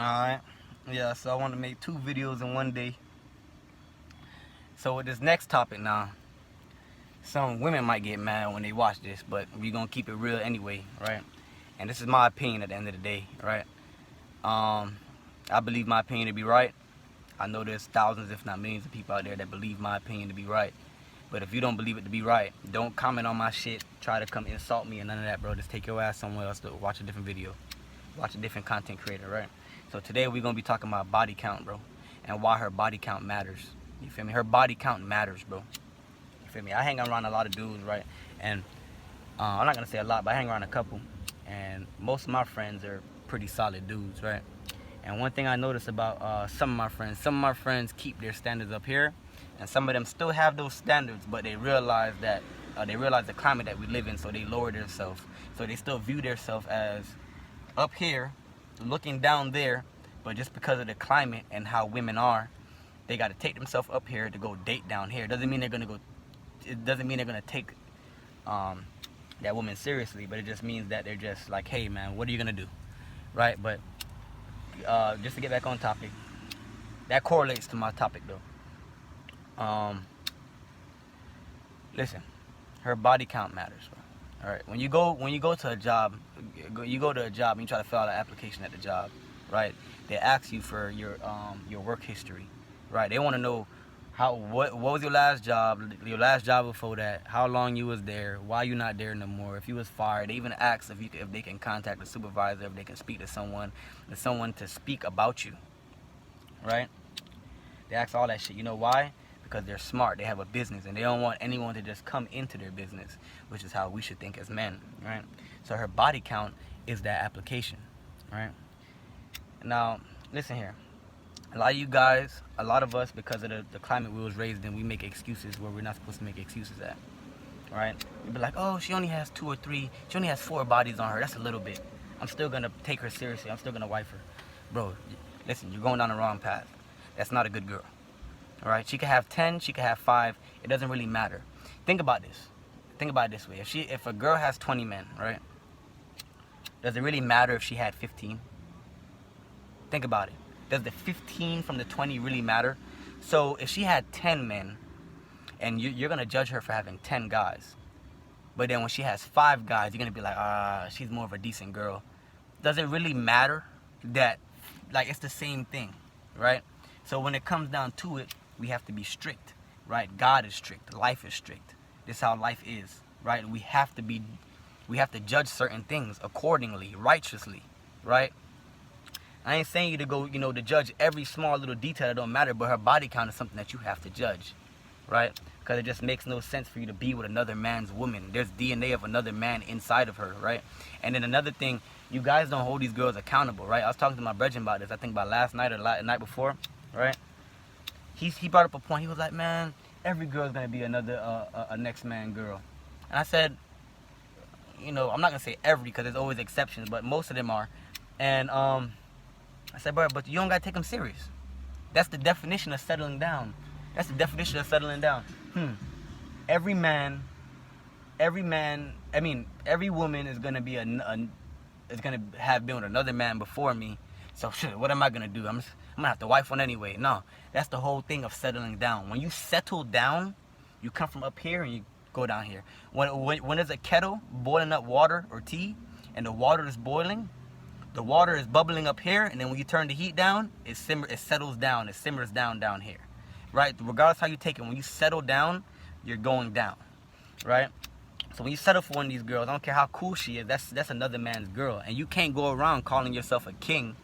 Alright, yeah, so I want to make 2 videos in one day. So with this next topic now, some women might get mad when they watch this, but we're going to keep it real anyway, right? And this is my opinion at the end of the day, right? I believe my opinion to be right. I know there's thousands, if not millions of people out there that believe my opinion to be right. But if you don't believe it to be right, don't comment on my shit, try to come insult me and none of that, bro. Just take your ass somewhere else to watch a different video. Watch a different content creator, right? So today we're going to be talking about body count, bro. And why her body count matters. You feel me? Her body count matters, bro. You feel me? I hang around a lot of dudes, right? And I'm not going to say a lot, but I hang around a couple. And most of my friends are pretty solid dudes, right? And one thing I notice about some of my friends keep their standards up here. And some of them still have those standards, but they realize that, they realize the climate that we live in, so they lower themselves. So they still view themselves as up here, looking down there, but just because of the climate and how women are, they got to take themselves up here to go date down here. It doesn't mean they're gonna take that woman seriously, but it just means that they're just like, hey man, what are you gonna do, right? But just to get back on topic, that correlates to my topic though. Listen, her body count matters, bro. All right, when you go to a job, you go to a job and you try to fill out an application at the job, right? They ask you for your work history, right? They want to know what was your last job before that, how long you was there, why you not there no more, if you was fired. They even ask if they can contact the supervisor, if they can speak to someone to speak about you, right? They ask all that shit. You know why? Because they're smart, they have a business, and they don't want anyone to just come into their business, which is how we should think as men, right? So her body count is that application, right? Now, listen here. A lot of you guys, a lot of us, because of the climate we was raised in, we make excuses where we're not supposed to make excuses at, right? You'd be like, oh, she only has 2 or 3, she only has 4 bodies on her, that's a little bit. I'm still gonna take her seriously, I'm still gonna wife her. Bro, listen, you're going down the wrong path. That's not a good girl. All right, she could have 10, she could have 5. It doesn't really matter. Think about this. Think about it this way. If a girl has 20 men, right? Does it really matter if she had 15? Think about it. Does the 15 from the 20 really matter? So if she had 10 men, and you're gonna judge her for having 10 guys, but then when she has 5 guys, you're gonna be like, she's more of a decent girl. Does it really matter? That, like, it's the same thing, right? So when it comes down to it, we have to be strict, right? God is strict. Life is strict. This is how life is, right? We have to judge certain things accordingly, righteously, right? I ain't saying you to go, to judge every small little detail that don't matter, but her body count is something that you have to judge, right? Because it just makes no sense for you to be with another man's woman. There's DNA of another man inside of her, right? And then another thing, you guys don't hold these girls accountable, right? I was talking to my brethren about this, I think about last night or the night before, right? He brought up a point. He was like, man, every girl's gonna be another a next man girl. And I said, I'm not gonna say every, because there's always exceptions, but most of them are. And I said, bro, but you don't gotta take them serious. That's the definition of settling down. That's the definition of settling down. Every woman is gonna be is gonna have been with another man before me. So shit, what am I gonna do? I'm gonna have to wife one anyway. No, that's the whole thing of settling down. When you settle down, you come from up here and you go down here. When there's a kettle boiling up water or tea, and the water is boiling, the water is bubbling up here, and then when you turn the heat down, it settles down, it simmers down here, right? Regardless how you take it, when you settle down, you're going down, right? So when you settle for one of these girls, I don't care how cool she is, that's another man's girl, and you can't go around calling yourself a king,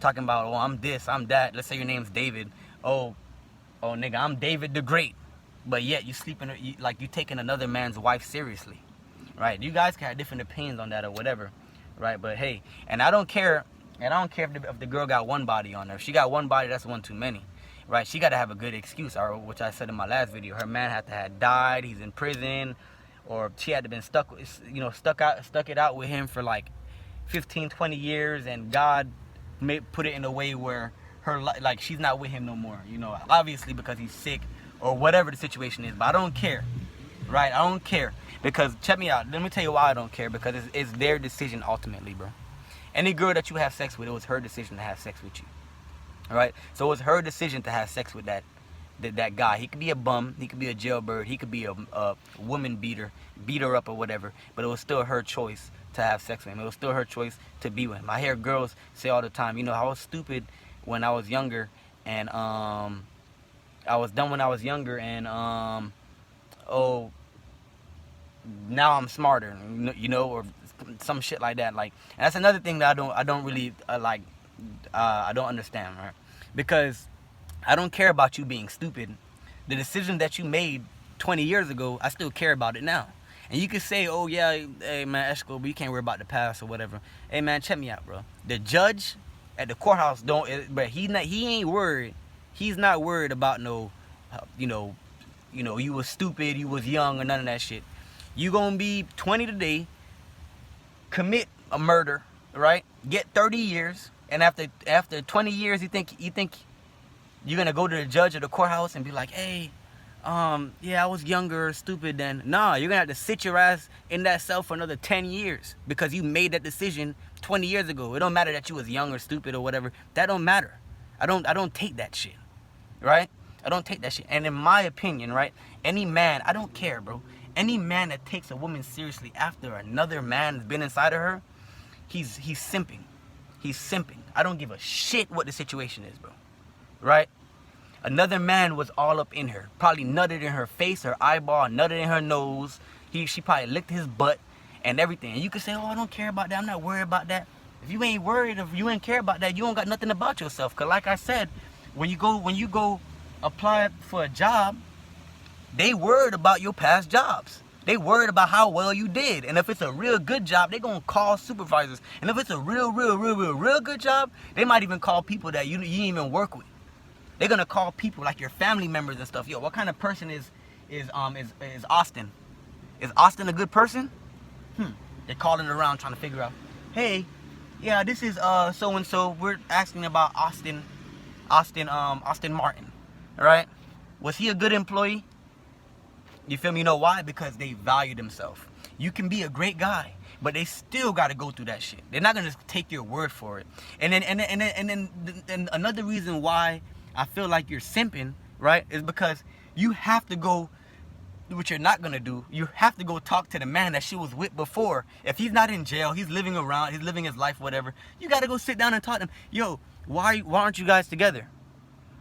talking about, oh, I'm this, I'm that. Let's say your name's David. Oh, nigga, I'm David the Great. But yet you like you taking another man's wife seriously, right? You guys can have different opinions on that or whatever, right? But hey, and I don't care if the girl got one body on her. If she got one body, that's one too many, right? She got to have a good excuse, or which I said in my last video. Her man had to have died, he's in prison, or she had to been stuck it out with him for like 15, 20 years, and God put it in a way where like she's not with him no more, obviously because he's sick or whatever the situation is. But I don't care, right? I don't care, because check me out, let me tell you why I don't care. Because it's their decision ultimately, bro. Any girl that you have sex with, it was her decision to have sex with you. All right? So it was her decision to have sex with that guy. He could be a bum, he could be a jailbird, he could be a woman beater, beat her up or whatever, but it was still her choice to have sex with him. It was still her choice to be with him. I hear girls say all the time, you know, I was stupid when I was younger, and I was dumb when I was younger, and oh, now I'm smarter, you know, or some shit like that. Like, and that's another thing that I don't really like. I don't understand, right? Because I don't care about you being stupid. The decision that you made 20 years ago, I still care about it now. And you can say, oh yeah, hey man, Esco, but you can't worry about the past or whatever. Hey man, check me out, bro. The judge at the courthouse but he ain't worried. He's not worried about no, you know, you was stupid, you was young, or none of that shit. You gonna be 20 today, commit a murder, right? Get 30 years, and after 20 years, you think you're gonna go to the judge at the courthouse and be like, hey, yeah, I was younger or stupid then. Nah, you're gonna have to sit your ass in that cell for another 10 years because you made that decision 20 years ago. It don't matter that you was young or stupid or whatever. That don't matter. I don't take that shit, right? I don't take that shit. And in my opinion, right, any man, I don't care, bro. Any man that takes a woman seriously after another man has been inside of her, he's simping. He's simping. I don't give a shit what the situation is, bro. Right? Another man was all up in her. Probably nutted in her face, her eyeball, nutted in her nose. She probably licked his butt and everything. And you can say, oh, I don't care about that. I'm not worried about that. If you ain't worried, if you ain't care about that, you don't got nothing about yourself. Because like I said, when you go apply for a job, they worried about your past jobs. They worried about how well you did. And if it's a real good job, they gonna call supervisors. And if it's a real good job, they might even call people that you didn't even work with. They're gonna call people like your family members and stuff. Yo, what kind of person is Austin? Is Austin a good person? They're calling around trying to figure out, hey, yeah, this is so and so. We're asking about Austin Martin. All right? Was he a good employee? You feel me? You know why? Because they value themselves. You can be a great guy, but they still got to go through that shit. They're not gonna just take your word for it. And then another reason why I feel like you're simping, right, is because you have to go. What you're not gonna do, you have to go talk to the man that she was with before. If he's not in jail, he's living around, he's living his life, whatever. You gotta go sit down and talk to him. Yo, why aren't you guys together?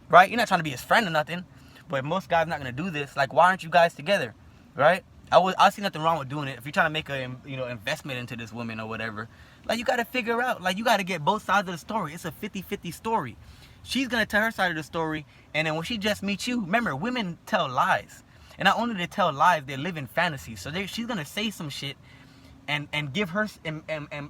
Right? You're not trying to be his friend or nothing. But most guys not gonna do this. Like, why aren't you guys together, right? I see nothing wrong with doing it. If you're trying to make a investment into this woman or whatever, like, you gotta figure out, like, you gotta get both sides of the story. It's a 50-50 story. She's gonna tell her side of the story, and then when she just meets you, remember, women tell lies, and not only they tell lies, they live in fantasies. So she's gonna say some shit, and give her and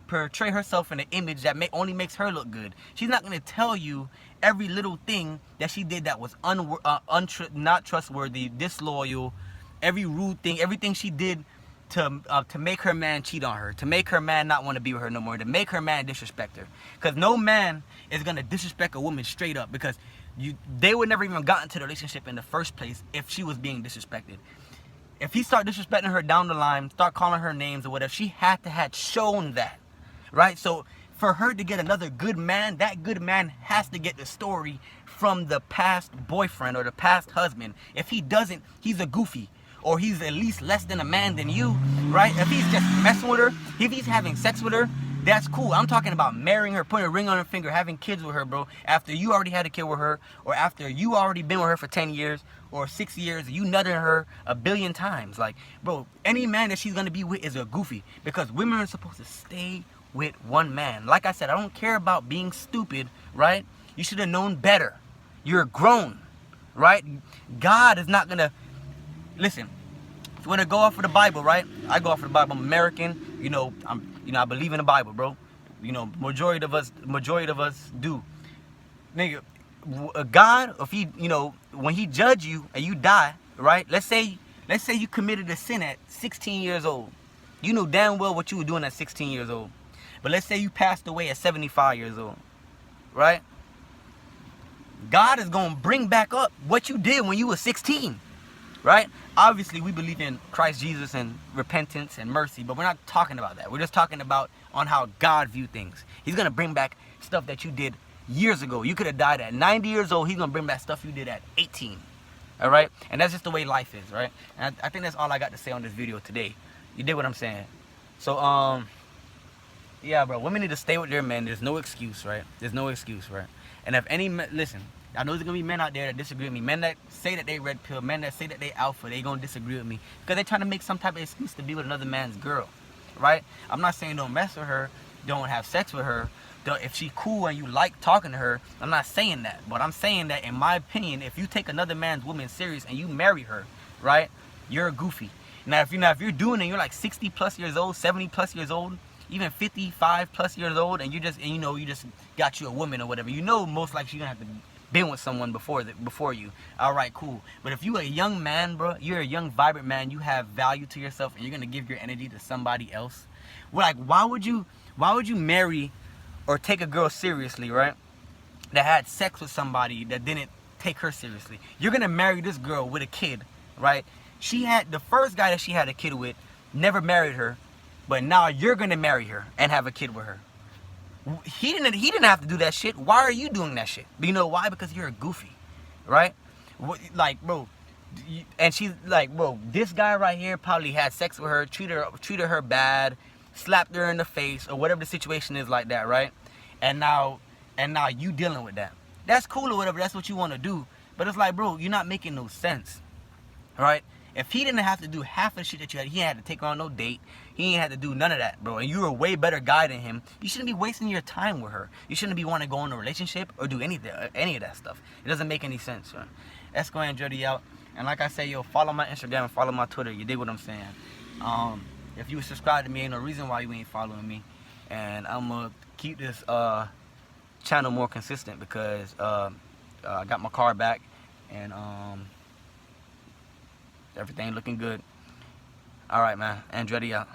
portray herself in an image that only makes her look good. She's not gonna tell you every little thing that she did that was not trustworthy, disloyal, every rude thing, everything she did to make her man cheat on her, to make her man not want to be with her no more, to make her man disrespect her. Because no man is gonna disrespect a woman straight up, because they would never even got into the relationship in the first place if she was being disrespected. If he start disrespecting her down the line, start calling her names or whatever, she had to have shown that, right? So for her to get another good man, that good man has to get the story from the past boyfriend or the past husband. If he doesn't, he's a goofy, or he's at least less than a man than you, right? If he's just messing with her, if he's having sex with her, that's cool. I'm talking about marrying her, putting a ring on her finger, having kids with her, bro, after you already had a kid with her, or after you already been with her for 10 years or 6 years, you nutted her 1 billion times. Like, bro, any man that she's gonna be with is a goofy, because women are supposed to stay with one man. Like I said, I don't care about being stupid, right? You should have known better. You're grown, right? God is not gonna, listen, if you wanna go off of the Bible, right? I go off of the Bible. I'm American, I believe in the Bible, bro. Majority of us do. Nigga, God, if he, when he judge you and you die, right? Let's say you committed a sin at 16 years old. You know damn well what you were doing at 16 years old. But let's say you passed away at 75 years old, right? God is going to bring back up what you did when you were 16, right? Obviously, we believe in Christ Jesus and repentance and mercy, but we're not talking about that. We're just talking about on how God view things. He's gonna bring back stuff that you did years ago. You could have died at 90 years old. He's gonna bring back stuff you did at 18. All right, and that's just the way life is, right? And I think that's all I got to say on this video today. You did what I'm saying. So yeah, bro, women need to stay with their men. There's no excuse, right? There's no excuse, right? And if any men, listen, I know there's gonna be men out there that disagree with me. Men that say that they red pill, men that say that they alpha, they gonna disagree with me because they're trying to make some type of excuse to be with another man's girl, right? I'm not saying don't mess with her, don't have sex with her. If she cool and you like talking to her, I'm not saying that. But I'm saying that in my opinion, if you take another man's woman serious and you marry her, right, you're a goofy. Now if you're doing it, you're like 60 plus years old, 70 plus years old, even 55 plus years old, and you just got you a woman or whatever. You know most likely you're gonna have to been with someone before you. All right, cool. But if you a young man, bro, you're a young, vibrant man, you have value to yourself, and you're gonna give your energy to somebody else. Well, like, why would you marry or take a girl seriously, right, that had sex with somebody that didn't take her seriously? You're gonna marry this girl with a kid, right? She had the first guy that she had a kid with, never married her, but now you're gonna marry her and have a kid with her. He didn't have to do that shit. Why are you doing that shit? But you know why? Because you're a goofy, right? Like, bro, and she's like, bro, this guy right here probably had sex with her, treated her bad, slapped her in the face, or whatever the situation is like that, right? And now you dealing with that. That's cool or whatever. That's what you want to do. But it's like, bro, you're not making no sense, right? If he didn't have to do half of the shit that you had, he had to take her on no date. He ain't had to do none of that, bro. And you're a way better guy than him. You shouldn't be wasting your time with her. You shouldn't be wanting to go in a relationship or do any of that stuff. It doesn't make any sense, right? Let's go ahead and Jody out. And like I say, yo, follow my Instagram and follow my Twitter. You dig what I'm saying? If you subscribe to me, ain't no reason why you ain't following me. And I'm gonna keep this channel more consistent because I got my car back and everything looking good. All right, man. Andretti out.